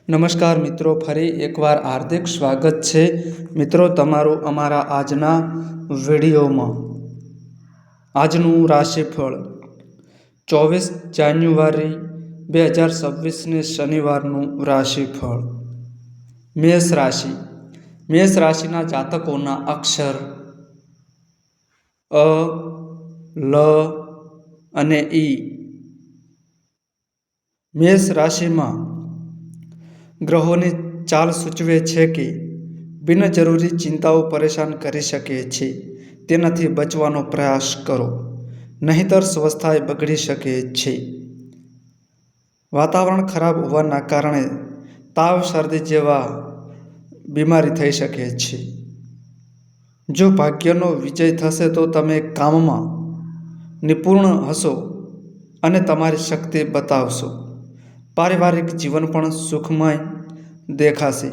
નમસ્કાર મિત્રો, ફરી એકવાર હાર્દિક સ્વાગત છે મિત્રો તમારું અમારા આજના વિડીયોમાં। આજનું રાશિફળ 24 જાન્યુઆરી 2026 શનિવારનું રાશિફળ। મેષ રાશિ। મેષ રાશિના જાતકોના અક્ષર અ, લ અને ઈ। મેષ રાશિમાં ગ્રહોની ચાલ સૂચવે છે કે બિનજરૂરી ચિંતાઓ પરેશાન કરી શકે છે, તેનાથી બચવાનો પ્રયાસ કરો, નહીંતર સ્વસ્થતા બગડી શકે છે। વાતાવરણ ખરાબ હોવાના કારણે તાવ, શરદી જેવા બીમારી થઈ શકે છે। જો ભાગ્યનો વિજય થશે તો તમે કામમાં નિપુણ હશો અને તમારી શક્તિ બતાવશો। પારિવારિક જીવન પણ સુખમય દેખાશે।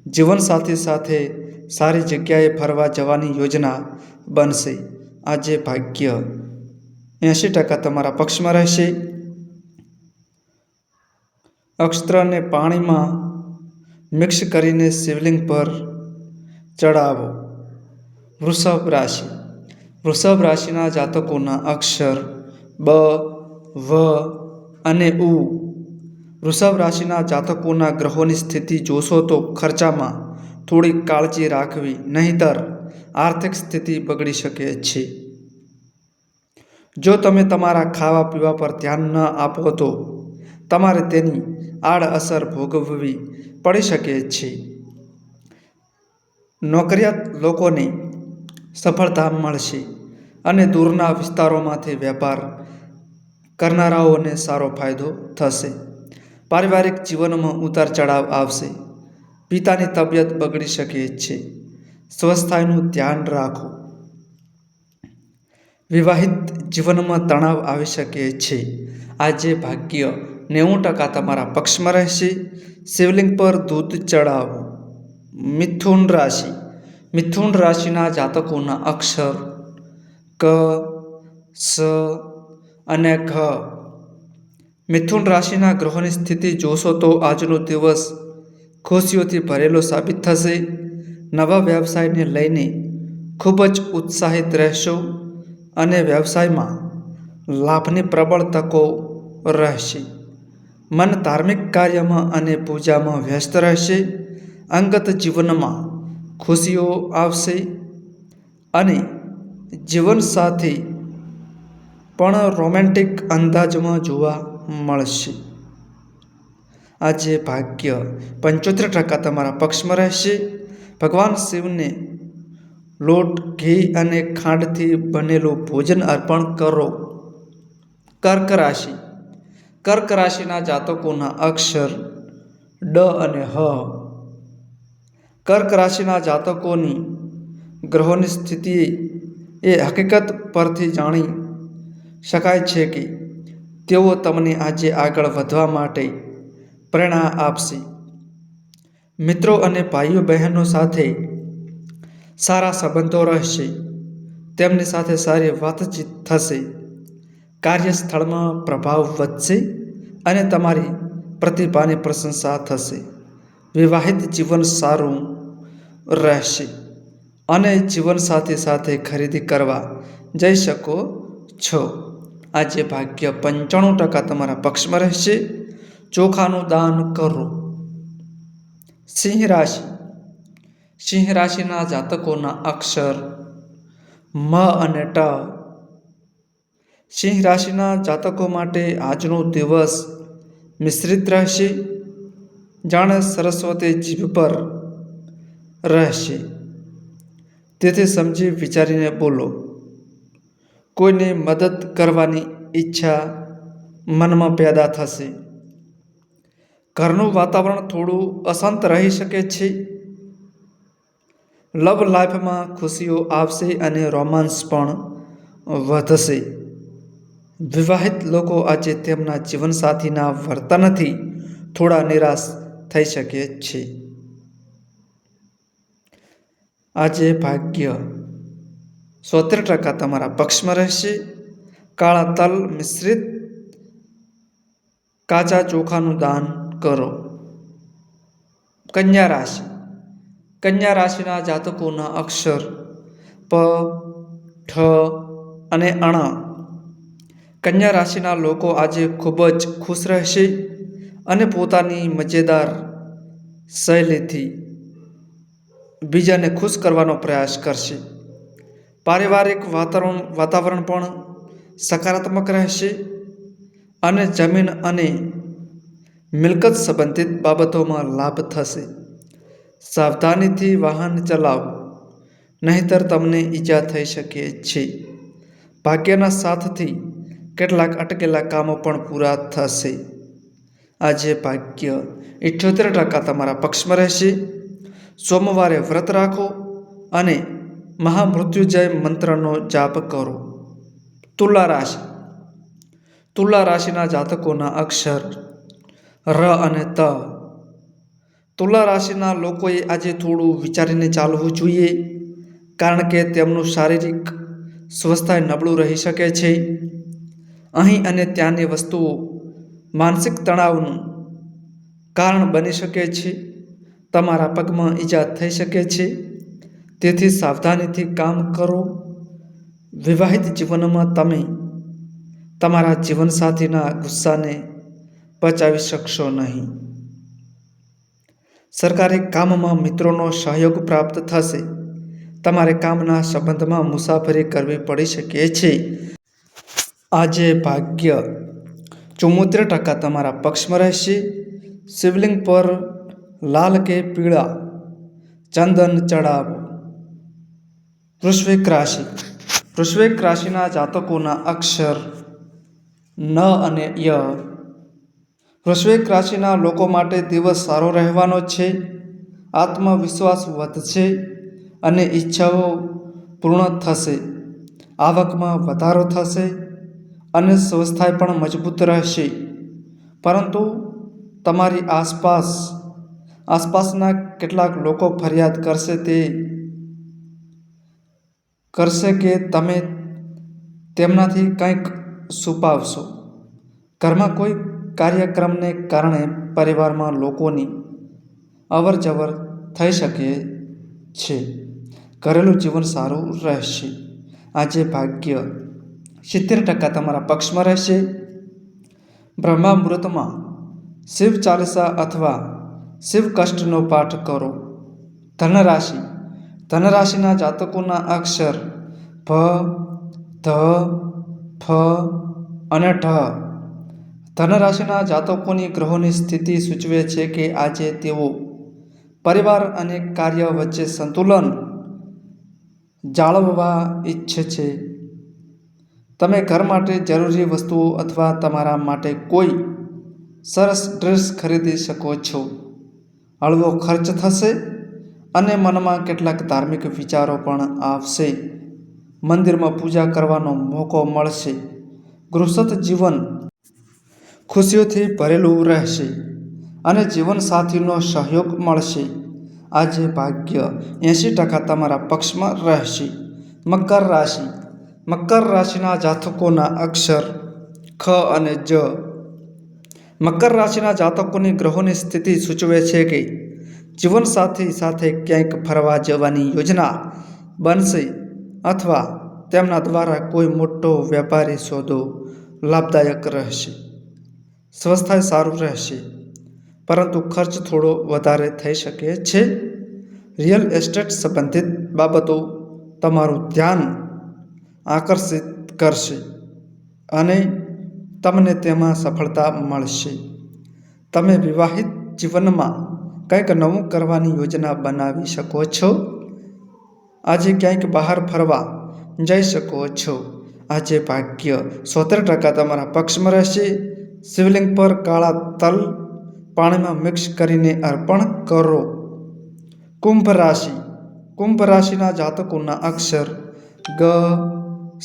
જીવનસાથી સાથે સારી જગ્યાએ ફરવા જવાની યોજના બનશે। આજે ભાગ્ય 80% તમારા પક્ષમાં રહેશે। અક્ષત્રને પાણીમાં મિક્સ કરીને શિવલિંગ પર ચડાવો। વૃષભ રાશિ। વૃષભ રાશિના જાતકોના અક્ષર બ, વ અને ઉ। વૃષભ રાશિના જાતકોના ગ્રહોની સ્થિતિ જોશો તો ખર્ચામાં થોડી કાળજી રાખવી, નહીંતર આર્થિક સ્થિતિ બગડી શકે છે। જો તમે તમારા ખાવા પીવા પર ધ્યાન ન આપો તો તમારે તેની આડઅસર ભોગવવી પડી શકે છે। નોકરિયાત લોકોને સફળતા મળશે અને દૂરના વિસ્તારોમાંથી વેપાર કરનારાઓને સારો ફાયદો થશે। પારિવારિક જીવનમાં ઉતાર ચઢાવ આવશે। પિતાની તબિયત બગડી શકે છે, સ્વસ્થતાનું ધ્યાન રાખો। વિવાહિત જીવનમાં તણાવ આવી શકે છે। આજે ભાગ્ય 90% તમારા પક્ષમાં રહેશે। શિવલિંગ પર દૂધ ચડાવો। મિથુન રાશિ। મિથુન રાશિના જાતકોના અક્ષર ક, સ અને ઘ। મિથુન રાશિના ગ્રહોની સ્થિતિ જોશો તો આજનો દિવસ ખુશીઓથી ભરેલો સાબિત થશે। નવા વ્યવસાયને લઈને ખૂબ જ ઉત્સાહિત રહેશો અને વ્યવસાયમાં લાભની પ્રબળ તકો રહેશે। મન ધાર્મિક કાર્યમાં અને પૂજામાં વ્યસ્ત રહેશે। અંગત જીવનમાં ખુશીઓ આવશે અને જીવનસાથી પણ રોમેન્ટિક અંદાજમાં જોવા મળશે। આજે ભાગ્ય 75% તમારા પક્ષમાં રહેશે। ભગવાન શિવને લોટ, ઘી અને ખાંડથી બનેલું ભોજન અર્પણ કરો। કર્ક રાશિ। કર્ક રાશિના જાતકોના અક્ષર ડ અને હ। કર્ક રાશિના જાતકોની ગ્રહોની સ્થિતિ એ હકીકત પરથી જાણી શકાય છે કે તેઓ તમને આજે આગળ વધવા માટે પ્રેરણા આપશે। મિત્રો અને ભાઈઓ બહેનો સાથે સારા સંબંધો રહેશે। તેમની સાથે સારી વાતચીત થશે। કાર્યસ્થળમાં પ્રભાવ વધશે અને તમારી પ્રતિભાની પ્રશંસા થશે। વિવાહિત જીવન સારું રહેશે અને જીવનસાથી સાથે ખરીદી કરવા જઈ શકો છો। આજે ભાગ્ય 95% તમારા પક્ષમાં રહેશે। ચોખાનું દાન કરો। સિંહ રાશિ। સિંહ રાશિના જાતકોના અક્ષર મ અને ટ। સિંહ રાશિના જાતકો માટે આજનો દિવસ મિશ્રિત રહેશે। જાણે સરસ્વતી જીભ પર રહેશે, તેથી સમજી વિચારીને બોલો। કોઈની મદદ કરવાની ઈચ્છા મનમાં પેદા થશે। ઘરનું વાતાવરણ થોડું અશાંત રહી શકે છે। લવ લાઈફમાં ખુશીઓ આવશે અને રોમાન્સ પણ વધશે। વિવાહિત લોકો આજે તેમના જીવનસાથીના વર્તનથી થોડા નિરાશ થઈ શકે છે। આજે ભાગ્ય 70% તમારા પક્ષમાં રહેશે। કાળા તલ મિશ્રિત કાચા ચોખાનું દાન કરો। કન્યા રાશિ. કન્યા રાશિના જાતકોના અક્ષર પ, ઠ અને અણ. કન્યા રાશિના લોકો આજે ખૂબ જ ખુશ રહેશે અને પોતાની મજેદાર શૈલીથી બીજાને ખુશ કરવાનો પ્રયાસ કરશે. પારિવારિક વાતાવરણ પણ સકારાત્મક રહેશે અને જમીન અને મિલકત સંબંધિત બાબતોમાં લાભ થશે. સાવધાનીથી વાહન ચલાવો, નહીંતર તમને ઈજા થઈ શકે છે. ભાગ્યના સાથથી કેટલાક અટકેલા કામો પણ પૂરા થશે. આજે ભાગ્ય 78% તમારા પક્ષમાં રહેશે. સોમવારે વ્રત રાખો અને મહામૃત્યુંજય મંત્રનો જાપ કરો. તુલા રાશિ. તુલા રાશિના જાતકોના અક્ષર ર અને ત. તુલા રાશિના લોકોએ આજે થોડું વિચારીને ચાલવું જોઈએ, કારણ કે તેમનું શારીરિક સ્વાસ્થ્ય નબળું રહી શકે છે. અહીં અને ત્યાંની વસ્તુઓ માનસિક તણાવનું કારણ બની શકે છે. તમારા પગમાં ઈજા થઈ શકે છે, તેથી સાવધાનીથી કામ કરો. વિવાહિત જીવનમાં તમે તમારા જીવનસાથીના ગુસ્સાને પચાવી શકશો નહીં. સરકારી કામમાં મિત્રોનો સહયોગ પ્રાપ્ત થશે. તમારે કામના સંબંધમાં મુસાફરી કરવી પડી શકે છે. આજે ભાગ્ય 74% તમારા પક્ષમાં રહેશે. શિવલિંગ પર લાલ કે પીળા ચંદન ચડાવો. વૃશ્ચિક રાશિ. વૃશ્ચિક રાશિના જાતકોના અક્ષર ન અને ય. વૃશ્ચિક રાશિના લોકો માટે દિવસ સારો રહેવાનો છે. આત્મવિશ્વાસ વધશે અને ઈચ્છાઓ પૂર્ણ થશે. આવકમાં વધારો થશે અને સ્વાસ્થ્ય પણ મજબૂત રહેશે. પરંતુ તમારી આસપાસના કેટલાક લોકો ફરિયાદ કરશે કે તમે તેમનાથી કંઈક છુપાવશો. ઘરમાં કોઈ કાર્યક્રમને કારણે પરિવારમાં લોકોની અવરજવર થઈ શકે છે. ઘરેલું જીવન સારું રહેશે. આજે ભાગ્ય 70% તમારા પક્ષમાં રહેશે. બ્રહ્મા મુહૂર્તમાં શિવ ચાલીસા અથવા શિવ કષ્ટનો પાઠ કરો. ધનરાશિ. ધનરાશિના જાતકોના અક્ષર ભ, ધ, ફ અને ઢ. ધનરાશિના જાતકોની ગ્રહોની સ્થિતિ સૂચવે છે કે આજે તેઓ પરિવાર અને કાર્ય વચ્ચે સંતુલન જાળવવા ઈચ્છે છે. તમે ઘર માટે જરૂરી વસ્તુઓ અથવા તમારા માટે કોઈ સરસ ડ્રેસ ખરીદી શકો છો. હળવો ખર્ચ થશે અને મનમાં કેટલાક ધાર્મિક વિચારો પણ આવશે. મંદિરમાં પૂજા કરવાનો મોકો મળશે. ગૃહસ્થ જીવન ખુશીઓથી ભરેલું રહેશે અને જીવનસાથીનો સહયોગ મળશે. આજે ભાગ્ય 80% તમારા પક્ષમાં રહેશે. મકર રાશિ. મકર રાશિના જાતકોના અક્ષર ખ અને જ. મકર રાશિના જાતકોની ગ્રહોની સ્થિતિ સૂચવે છે કે જીવનસાથી સાથે ક્યાંક ફરવા જવાની યોજના બનશે અથવા તેમના દ્વારા કોઈ મોટો વ્યાપારી સોદો લાભદાયક રહેશે. સ્વાસ્થ્ય સારું રહેશે, પરંતુ ખર્ચ થોડો વધારે થઈ શકે છે. રિયલ એસ્ટેટ સંબંધિત બાબતો તમારું ધ્યાન આકર્ષિત કરશે અને તમને તેમાં સફળતા મળશે. તમે વિવાહિત જીવનમાં કંઈક નવું કરવાની યોજના બનાવી શકો છો. આજે ક્યાંક બહાર ફરવા જઈ શકો છો. આજે ભાગ્ય 70% તમારા પક્ષમાં રહેશે. શિવલિંગ પર કાળા તલ પાણીમાં મિક્સ કરીને અર્પણ કરો. કુંભ રાશિ. કુંભ રાશિના જાતકોના અક્ષર ગ,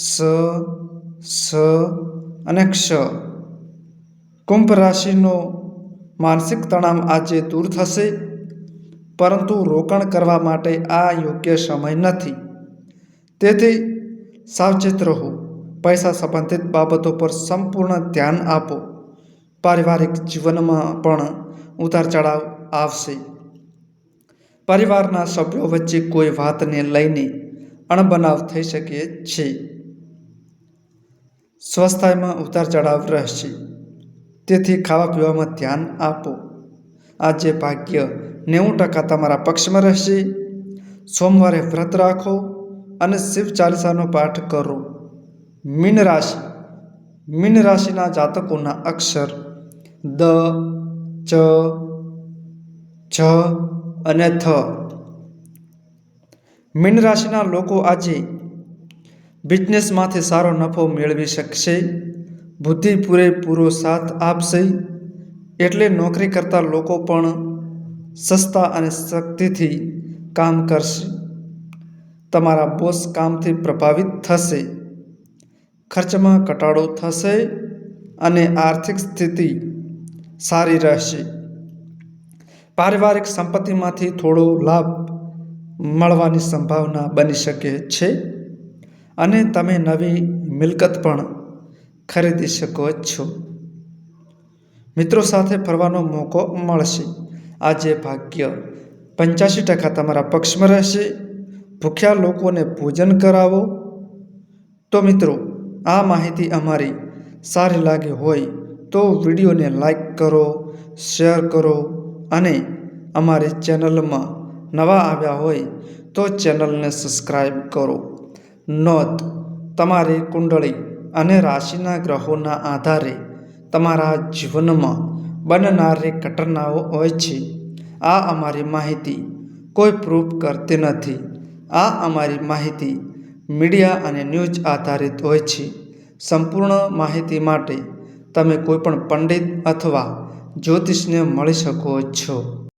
સ, સ અને ક્ષ. કુંભ રાશિનો માનસિક તણાવ આજે દૂર થશે, પરંતુ રોકાણ કરવા માટે આ યોગ્ય સમય નથી. તેથી સાવચેત રહો. પૈસા સંબંધિત બાબતો પર સંપૂર્ણ ધ્યાન આપો. પારિવારિક જીવનમાં પણ ઉતાર ચઢાવ આવશે. પરિવારના સભ્યો વચ્ચે કોઈ વાતને લઈને અણબનાવ થઈ શકે છે. સ્વાસ્થ્યમાં ઉતાર ચઢાવ રહેશે, તેથી ખાવા પીવામાં ધ્યાન આપો. આજે ભાગ્ય 90% તમારા પક્ષમાં રહેશે. સોમવારે વ્રત રાખો અને શિવ ચાલીસાનો પાઠ કરો. મીન રાશિ. મીન રાશિના જાતકોના અક્ષર દ, ચ, જ અને થ. મીન રાશિના લોકો આજે બિઝનેસમાંથી સારો નફો મેળવી શકશે. બુદ્ધિ પૂરેપૂરો સાથ આપશે, એટલે નોકરી કરતા લોકો પણ સસ્તા અને શક્તિથી કામ કરશે. તમારા બોસ કામથી પ્રભાવિત થશે. ખર્ચમાં ઘટાડો થશે અને આર્થિક સ્થિતિ સારી રહેશે. પારિવારિક સંપત્તિમાંથી થોડો લાભ મળવાની સંભાવના બની શકે છે અને તમે નવી મિલકત પણ ખરીદી શકો છો. મિત્રો સાથે ફરવાનો મોકો મળશે. આજે ભાગ્ય 85% તમારા પક્ષમાં રહેશે. ભૂખ્યા લોકોને ભોજન કરાવો. તો મિત્રો, આ માહિતી અમારી સારી લાગી હોય તો વિડીયોને લાઈક કરો, શેર કરો અને અમારી ચેનલમાં નવા આવ્યા હોય તો ચેનલને સબસ્ક્રાઈબ કરો. નોંધ: તમારી કુંડળી અને રાશિના ગ્રહોના આધારે તમારા જીવનમાં બનનારી ઘટનાઓ હોય છે. આ અમારી માહિતી કોઈ પ્રૂફ કરતી નથી. આ અમારી માહિતી મીડિયા અને ન્યૂઝ આધારિત હોય છે. સંપૂર્ણ માહિતી માટે તમે કોઈપણ પંડિત અથવા જ્યોતિષને મળી શકો છો.